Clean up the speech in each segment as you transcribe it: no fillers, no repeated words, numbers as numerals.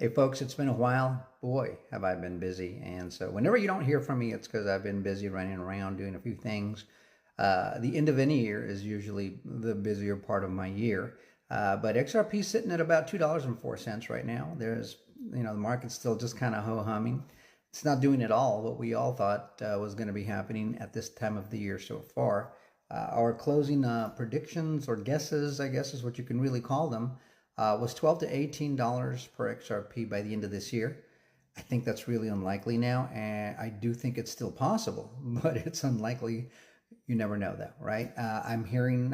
Hey folks, it's been a while. Boy, have I been busy. And so whenever you don't hear from me, it's because I've been busy running around doing a few things. The end of any year is usually the busier part of my year. But XRP is sitting at about $2.04 right now. The market's still just kind of ho-humming. It's not doing at all what we all thought was going to be happening at this time of the year so far. Our closing predictions or guesses, I guess is what you can really call them, was $12 to $18 per XRP by the end of this year. I think that's really unlikely now, and I do think it's still possible, but it's unlikely. You never know, though, right? I'm hearing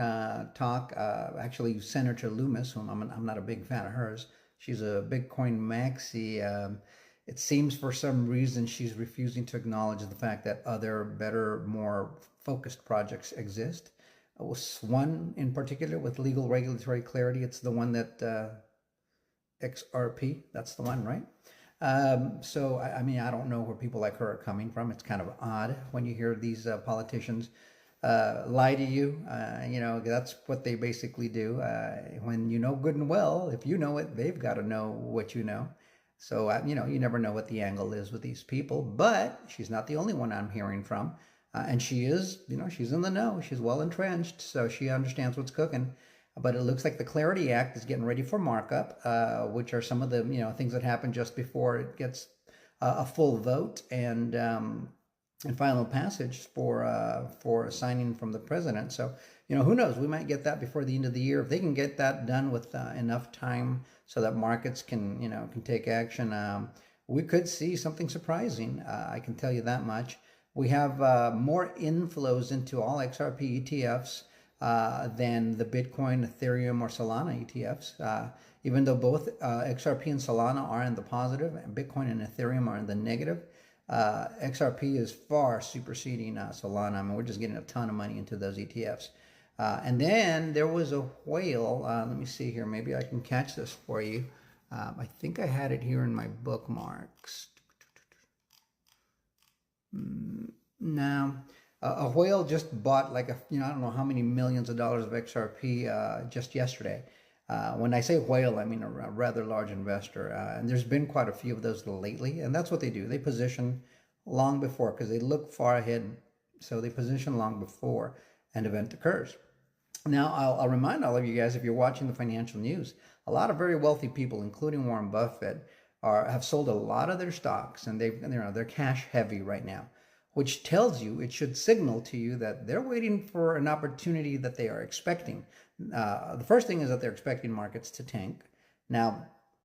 talk. Actually, Senator Loomis, whom I'm not a big fan of hers. She's a Bitcoin maxi. It seems for some reason she's refusing to acknowledge the fact that other, better, more focused projects exist. Was one in particular with legal regulatory clarity. It's the one that XRP, that's the one, right? I mean, I don't know where people like her are coming from. It's kind of odd when you hear these politicians lie to you. That's what they basically do. When you know good and well, if you know it, they've got to know what you know. So, you never know what the angle is with these people, but she's not the only one I'm hearing from. And she is, she's in the know. She's well entrenched, so she understands what's cooking. But it looks like the Clarity Act is getting ready for markup, which are some of the, things that happen just before it gets a full vote and final passage for signing from the president. So, who knows? We might get that before the end of the year if they can get that done with enough time so that markets can take action. We could see something surprising. I can tell you that much. We have more inflows into all XRP ETFs than the Bitcoin, Ethereum, or Solana ETFs. Even though both XRP and Solana are in the positive, and Bitcoin and Ethereum are in the negative, XRP is far superseding Solana. I mean, we're just getting a ton of money into those ETFs. And then there was a whale. Let me see here. Maybe I can catch this for you. I think I had it here in my bookmarks. No, a whale just bought like I don't know how many millions of dollars of XRP just yesterday. When I say whale, I mean a rather large investor. And there's been quite a few of those lately. And that's what they do. They position long before because they look far ahead. So they position long before an event occurs. Now, I'll remind all of you guys, if you're watching the financial news, a lot of very wealthy people, including Warren Buffett, have sold a lot of their stocks, and they're cash heavy right now, which tells you, it should signal to you that they're waiting for an opportunity that they are expecting. The first thing is that they're expecting markets to tank. Now,